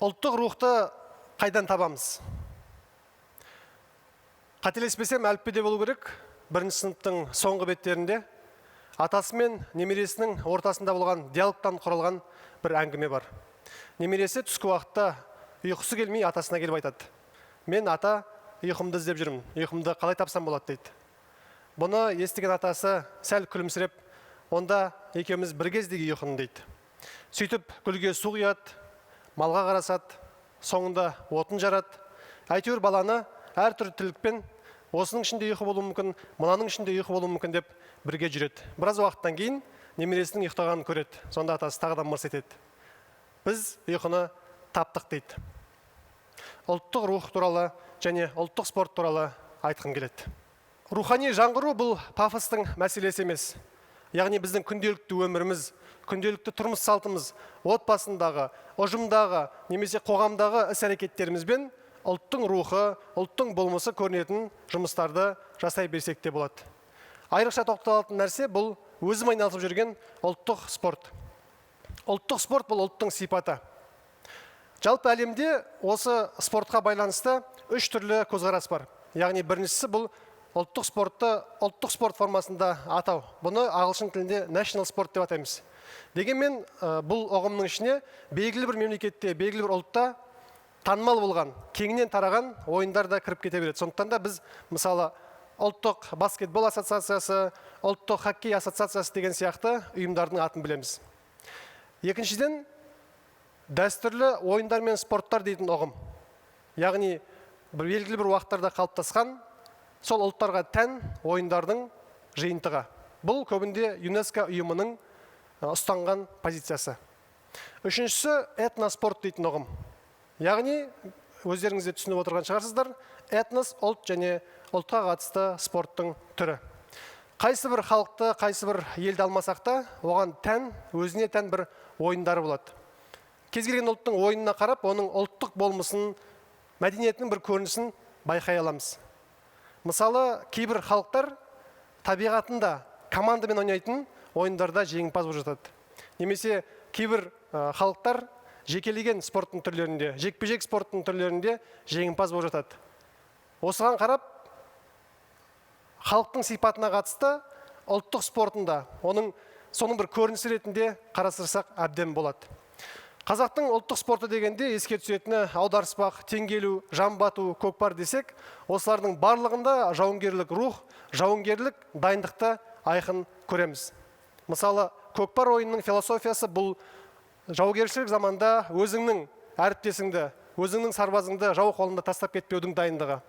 Ұлттық рухты қайдан табамыз? Қателеспесем, әліппеде болу керек. Бірінші сыныптың соңғы беттерінде атасы мен немересінің ортасында болған диалогтан құралған бір әңгіме бар. Немересі түскі уақытта ұйқысы келмей атасына келіп айтады: "Мен ата, ұйқымды іздеп жүрмін. Ұйқымды қалай тапсам болады?" дейді. Бұны естіген атасы сәл күлімсіреп: "Онда екеуміз бір кездегі ұйқыны" дейді. Сөйтіп гүлге су құяды, малға қарасады, соңында отын жарады. Әйтеуір баланы әртүрлі тірлікпен осының ішінде ұйқы болуы мүмкін, мынаның ішінде ұйқы болуы мүмкін деп бірге жүреді. Біраз уақыттан кейін немересінің ұйықтағанын көреді. Сонда атасы тағыдан мырс етеді: "Біз ұйқыны таптық" дейді. Ұлттық рух туралы және ұлттық спорт туралы айтқым келеді. Рухани жаңғыру бұл пафостың мәселесі емес. Яғни біздің күнделікті өміріміз, күнделікті тұрмыс салтымыз, отбасындағы, ұжымдағы немесе қоғамдағы іс-әрекеттерімізбен ұлттың рухы, ұлттың болмысы көрінетін жұмыстарды жасай берсек те болады. Айрықша тоқталатын нәрсе бұл өзім айналысып жүрген ұлттық спорт. Ұлттық спорт бұл ұлттың сипаты. Жалпы әлемде осы спортқа байланысты 3 түрлі көзқарас бар. Яғни біріншісі бұл ұлттық спортты ұлттық спорт формасында атау. Бұны ағылшын тілінде national sport деп атаймыз. Дегенмен бұл ұғымның ішіне белгілі бір мемлекетте, белгілі бір ұлтта танымал болған, кеңінен тараған ойындар да кіріп кете береді. Сондықтан да біз мысалы ұлттық баскетбол ассоциациясы, ұлттық хоккей ассоциациясы деген сияқты ұйымдардың атын білеміз. Екіншіден, дәстүрлі ойындар мен спорттар дейтін ұғым. Яғни белгілі бір уақыттарда қалыптасқан сол ұлттарға тән ойындардың жиынтығы. Бұл көбінде ЮНЕСКО ұйымының ұстанған позициясы. Үшіншісі этноспорт дейтін ұғым. Яғни өздеріңізде түсініп отырған шығарсыздар, этнос ұлт және ұлтқа қатысты спорттың түрі. Қайсы бір халықты, қайсы бір елді алмасақ та, оған тән, өзіне тән бір ойындары болады. Кез келген ұлттың ойынына қарап, оның ұлттық болмысын, мәдениетінің бір көрінісін байқай аламыз. Мысалы, кейбір халықтар табиғатында командамен ойнайтын ойындарда жеңімпаз болып жатады. Немесе кейбір халықтар жекелеген спорттың түрлерінде, жекпе-жек спорттың түрлерінде жеңімпаз болып жатады. Осыған қарап, халықтың сипатына қатысты ұлттық спортында соның бір көрінісі ретінде қарастырсақ әбден болады. Қазақтың ұлттық спорты дегенде еске түсетіні аударыспақ, теңгелу, жамбату, көкпар десек, осылардың барлығында жауынгерлік рух, жауынгерлік дайындықты айқын көреміз. Мысалы, көкпар ойынның философиясы бұл жаугершілік заманда өзіңнің әріптесіңді, өзіңнің сарбазыңды жау қолында тастап кетпеудің дайындығы.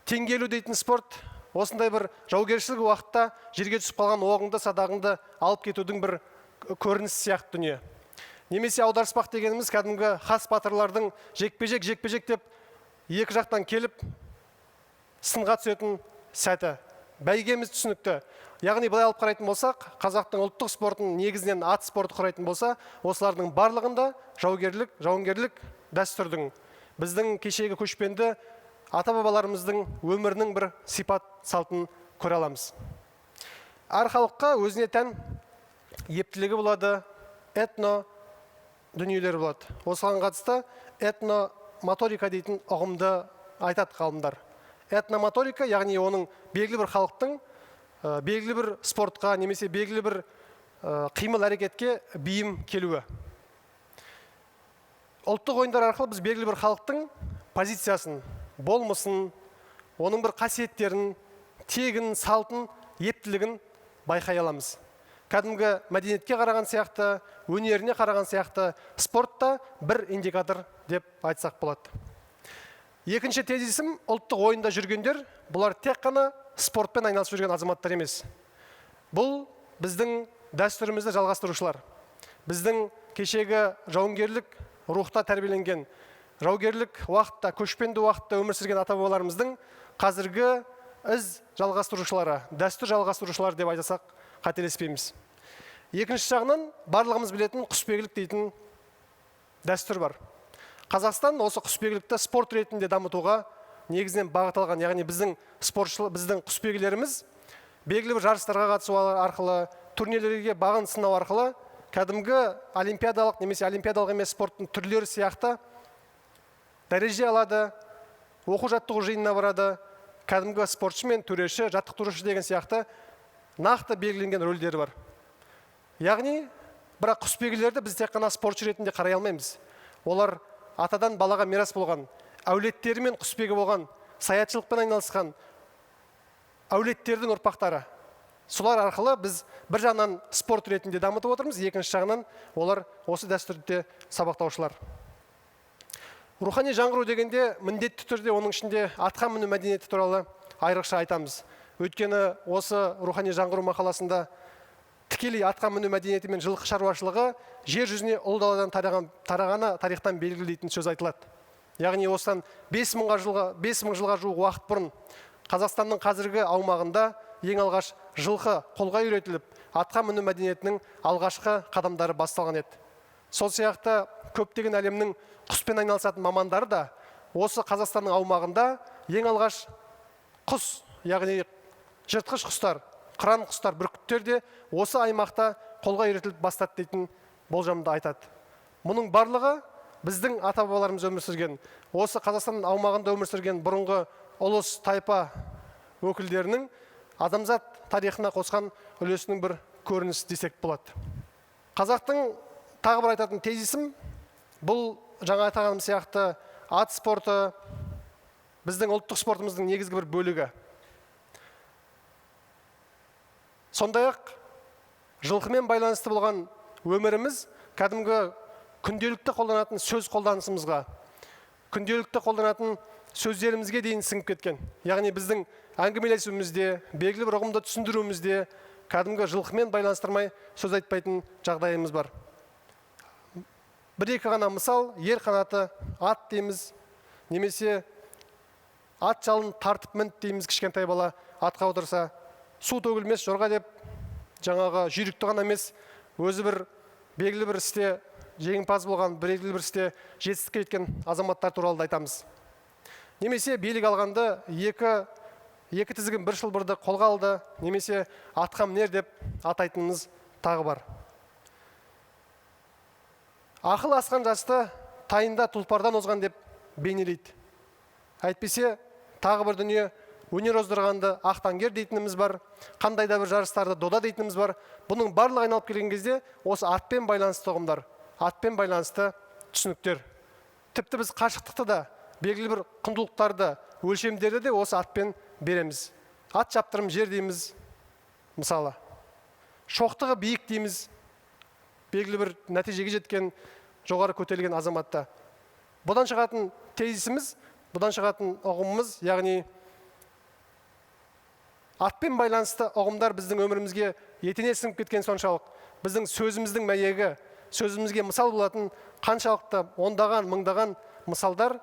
Теңгелу дейтін спорт осындай бір жаугершілік уақытта жерге түсіп қалған оғыңды, садағыңды алып кетудің бір көрінісі сияқты дүние. Немесе аударыспақ дегеніміз кәдімгі хас батырлардың жекпе-жек деп екі жақтан келіп сынға түсетін сәті. Бәйгеміз түсінікті. Яғни былай алып қарайтын болсақ, қазақтың ұлттық спортын негізінен ат спорты құрайтын болса, осылардың барлығында жауынгерлік дәстүрдің, біздің кешегі көшпенді ата-бабаларымыздың өмірінің бір сипат салтын көре аламыз. Әр халыққа өзіне тән ептілігі болады, этно дүниелері болады. Осыған қатысты этномоторика дейтін ұғымды айтады ғалымдар. Этномоторика, яғни оның белгілі бір халықтың белгілі бір спортқа немесе белгілі бір қимыл әрекетке бейім келуі. Ұлттық ойындар арқылы біз белгілі бір халықтың позициясын, болмысын, оның бір қасиеттерін, тегін, салтын, ептілігін байқай аламыз. Кәдімгі мәдениетке қараған сияқты, өнеріне қараған сияқты спортта бір индикатор деп айтсақ болады. Екінші тезисім, ұлттық ойында жүргендер, бұлар тек қана спортпен айналысып жүрген азаматтар емес. Бұл біздің дәстүрімізді жалғастырушылар. Біздің кешегі жауынгерлік рухта тәрбиеленген, жауынгерлік уақытта, көшпенді уақытта өмір сүрген ата-бабаларымыздың қазіргі із жалғастырушылары, дәстүр жалғастырушылар деп айтсақ қателеспейміз. Екінші жағынан барлығымыз білетін құсбегілік дейтін дәстүр бар. Қазақстан осы құсбегілікті спорт ретінде дамытуға негізінен бағытталған, яғни біздің құсбегілеріміз белгілі бір жарыстарға қатысу арқылы, турнирлерге бағын сынау арқылы кәдімгі олимпиадалық немесе олимпиадалық емес спорттың түрлері сияқты дәреже алады, оқу-жаттығу жиынына барады, кәдімгі спортшы мен төреші, жаттықтырушы деген сияқты нақты белгіленген рөлдері бар. Яғни, бірақ құсбегілерді біз тек қана спортшы ретінде қарай алмаймыз. Олар атадан балаға мирас болған, әулеттері мен құсбегі болған, саятшылықпен айналысқан әулеттердің ұрпақтары. Солар арқылы біз бір жағынан спорт ретінде дамытып отырмыз, екінші жағынан олар осы дәстүрде сабақтаушылар. Рухани жаңғыру дегенде міндетті түрде оның ішінде атқа міну мәдениеті туралы айрықша айтамыз. Өйткені осы рухани жаңғыру мақаласында тікелей атқа міну мәдениеті мен жылқы шаруашылығы жер жүзіне ұлы даладан тарағаны тарихтан белгілі дейтін сөз айтылады. Яғни осыдан 5000 жылға жуық уақыт бұрын Қазақстанның қазіргі аумағында ең алғаш жылқы қолға үйретіліп, атқа міну мәдениетінің алғашқы қадамдары басталған еді. Сол сияқты көптеген әлемнің құспен айналысатын мамандары да осы Қазақстанның аумағында ең алғаш құс, яғни жыртқыш құстар, қыран құстар, бүркіттер де осы аймақта қолға үйретіліп бастады дейтін болжамды айтады. Мұның барлығы біздің ата-бабаларымыз өмір сүрген, осы Қазақстанның аумағында өмір сүрген бұрынғы ұлыс тайпа өкілдерінің адамзат тарихына қосқан үлесінің бір көрінісі десек болады. Қазақтың тағы бір айтатын тезисім, бұл жаңа атағаным сияқты ат спорты біздің ұлттық спортымыздың негізгі бір бөлігі. Сондай-ақ жылқымен байланысты болған өміріміз кәдімгі күнделікті қолданатын сөз қолданысымызға, күнделікті қолданатын сөздерімізге дейін сіңіп кеткен. Яғни біздің әңгімелесуімізде, белгілі бір ұғымды түсіндіруімізде кәдімгі жылқымен байланыстырмай сөз айтпайтын жағдайымыз бар. Бір-екі ғана мысал, ер қанаты ат дейміз, немесе ат жалын тартып мінт дейміз, кішкентай бала атқа отырса, су төгілмес жорға деп, жаңағы жүйрікті ғана емес, өзі бір белгілі бір істе жеңімпаз болған, белгілі бір істе жетістікке жеткен азаматтар туралы айтамыз. Немесе билік алғанды екі тізгін бір шылбырды қолға алды, немесе атқа мінер деп атайтынымыз тағы бар. Ақыл асқан жасты тайында тұлпардан озған деп бейнелейді. Әйтпесе тағы бір дүние өнер оздырғанды ақтаңгер дейтініміз бар, қандай да бір жарыстарды дода дейтініміз бар. Бұның барлығы айналып келген кезде осы атпен байланысты ұғымдар, атпен байланысты түсініктер. Тіпті біз қашықтықты да, белгілі бір құндылықтарды, өлшемдерді де осы атпен береміз. Ат шаптырым жер дейміз, мысалы. Шоқтығы биік дейміз, белгілі бір нәтижеге жеткен, жоғары көтерілген азаматта. Бұдан шығатын тезисіміз, бұдан шығатын ұғымымыз, яғни атпен байланысты ұғымдар біздің өмірімізге етене сіңіп кеткен соншалық, біздің сөзіміздің мәйегі, сөзімізге мысал болатын қаншалықты ондаған, мыңдаған мысалдар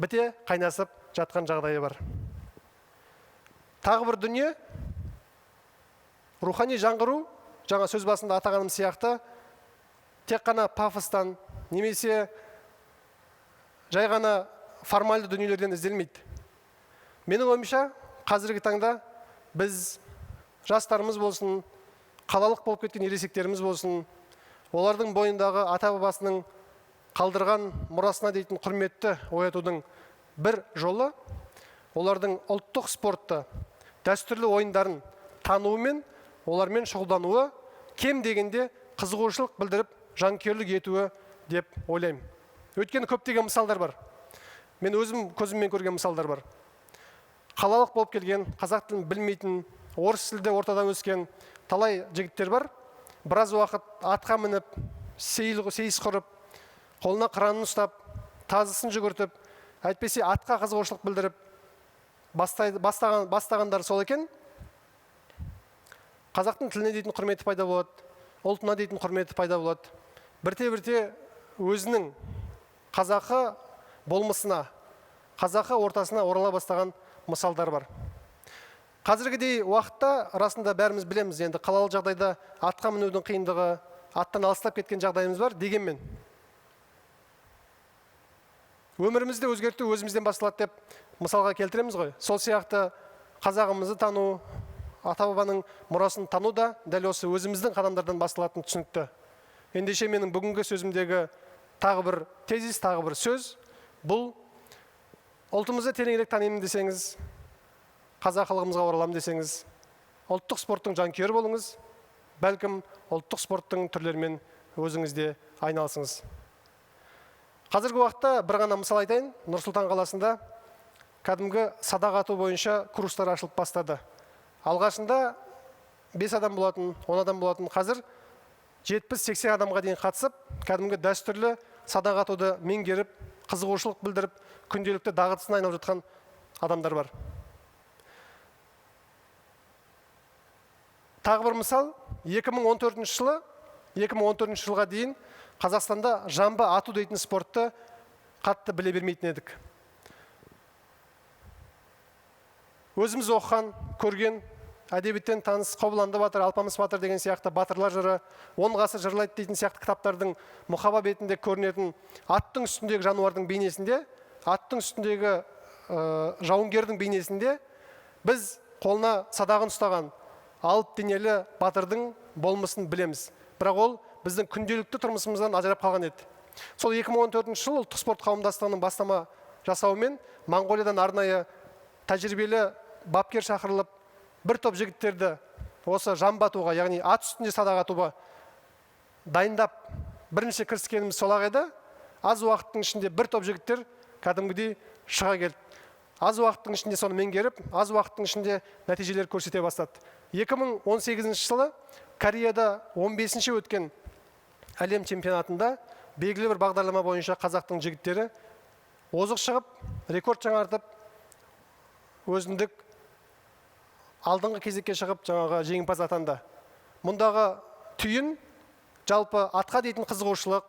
біте қайнасып жатқан жағдайы бар. Тағы бір дүние, рухани жаңғыру, жаңа сөз басында атағаным сияқты, тек қана пафостан, немесе жай ғана формальды дүниелерден ізделмейді. Менің ойымша, қазіргі таңда біз жастарымыз болсын, қалалық болып кеткен ересектеріміз болсын, олардың бойындағы ата-бабасының қалдырған мұрасына дейтін құрметті оятудың бір жолы, олардың ұлттық спортты, дәстүрлі ойындарын тануымен, олармен шұғылдануы, кем дегенде қызығушылық білдіріп, жанкүйерлік етуі деп ойлаймын. Өйткені көптеген мысалдар бар. Мен өзім көзіммен көрген мысалдар бар. Қалалық болып келген, қазақ тілін білмейтін, орыс тілде ортадан өскен талай жігіттер бар. Біраз уақыт атқа мініп, сейіс құрып, қолына қыранын ұстап, тазысын жүгіртіп, әйтпесе атқа қызығушылық білдіріп бастағандар сол екен. Қазақтың тіліне дейтін құрметі пайда болады, ұлтына дейтін құрметі пайда болады. Бірте-бірте өзінің қазақы болмысына, қазақы ортасына орала бастаған мысалдар бар. Қазіргідей уақытта расында бәріміз білеміз, енді қалалық жағдайда атқа мінудің қиындығы, аттан алыстап кеткен жағдайымыз бар, дегенмен өмірімізді өзгерту өзімізден басталады деп мысалға келтіреміз ғой. Сол сияқты қазағымызды тану, ата-бабаның мұрасын тану да дәл осы өзіміздің қадамдардан басталатын түсінікті. Ендеше менің бүгінгі сөзімдегі тағы бір тезис, тағы бір сөз, бұл ұлтымызды тереңірек танимын десеңіз, қазақылығымызға ораламын десеңіз, ұлттық спорттың жанкүйері болыңыз, бәлкім ұлттық спорттың түрлерімен өзіңіз де айналысыңыз. Қазіргі уақытта бір ғана мысал айтайын. Нұр-Сұлтан қаласында кәдімгі садақ ату бойынша курстар ашылып бастады. Алғашында 5 адам болатын, 10 адам болатын, қазір 70-80 адамға дейін қатысып, кәдімгі дәстүрлі садақ атуды меңгеріп, қызығушылық білдіріп, күнделікті дағдысына айналып жатқан адамдар бар. Тағы бір мысал, 2014 жылға дейін Қазақстанда жамбы ату дейтін спортты қатты біле бермейтін едік. Өзіміз оқыған, көрген, әдебиеттен таныс Қобыланды батыр, Алпамыс батыр деген сияқты батырлар жыры, 10 ғасыр жырлайды дейтін сияқты кітаптардың мұқаба бетінде көрінетін аттың үстіндегі жануардың бейнесінде, аттың үстіндегі жауынгердің бейнесінде біз қолына садағын ұстаған алып денелі батырдың болмысын білеміз. Бірақ ол біздің күнделікті тұрмысымыздан ажырап қалған еді. Сол 2014 жыл ұлттық спорт қауымдастығының бастама жасауымен Моңғолиядан арнайы тәжірибелі бапкер шақырылып, бір топ жігіттерді осы жамбы атуға, яғни ат үстінде садақ атуға дайындап, бірінші кіріскеніміз сол-ақ еді. Аз уақыттың ішінде бір топ жігіттер кәдімгідей шыға келді. Аз уақыттың ішінде соны меңгеріп, аз уақыттың ішінде нәтижелер көрсете бастады. 2018 жылы Кореяда 15-ші өткен әлем чемпионатында белгілі бір бағдарлама бойынша қазақтың жігіттері озық шығып, рекорд жаңартып, өзіндік алдыңғы кезекке шығып, жаңағы жеңімпаз атанды. Мұндағы түйін жалпы атқа дейтін қызығушылық,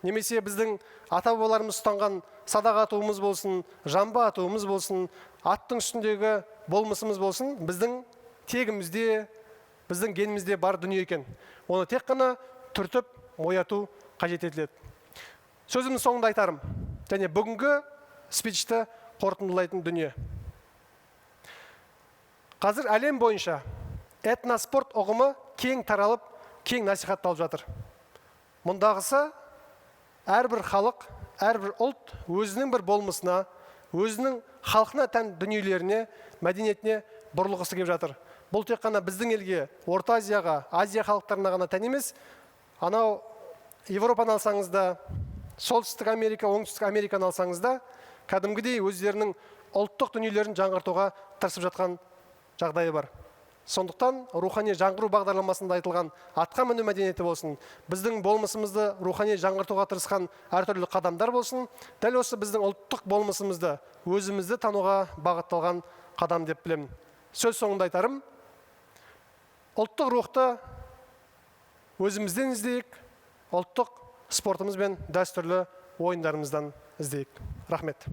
немесе біздің ата-бабаларымыз ұстанған садақ атуымыз болсын, жамбы атуымыз болсын, аттың үстіндегі болмысымыз болсын, біздің тегімізде, біздің генімізде бар дүние екен. Оны тек қана түртіп, ояту қажет етіледі. Сөзімнің соңында айтарым, және бүгінгі спичті қорытындылайтын дүние. Қазір әлем бойынша этноспорт ұғымы кең таралып, кең насихатталып жатыр. Мұндағысы әрбір халық, әрбір ұлт өзінің бір болмысына, өзінің халқына тән дүниелеріне, мәдениетіне бұрылғысы келіп жатыр. Бұл тек қана біздің елге, Орта Азияға, Азия халықтарына ғана тән емес. Анау Европаны алсаңыз да, Солтүстік Америка, Оңтүстік Американы алсаңыз да, кәдімгідей өздерінің ұлттық дүниелерін жаңғыртуға тырысып жатқан жағдайы бар. Сондықтан рухани жаңғыру бағдарламасында айтылған атқа міну мәдениеті болсын, біздің болмысымызды рухани жаңғыртуға тырысқан әртүрлі қадамдар болсын, дәл осы біздің ұлттық болмысымызды, өзімізді тануға бағытталған қадам деп білемін. Сөз соңында айтарым, ұлттық рухты өзімізден іздейік, ұлттық спортымыз бен дәстүрлі ойындарымыздан іздейік. Рахмет.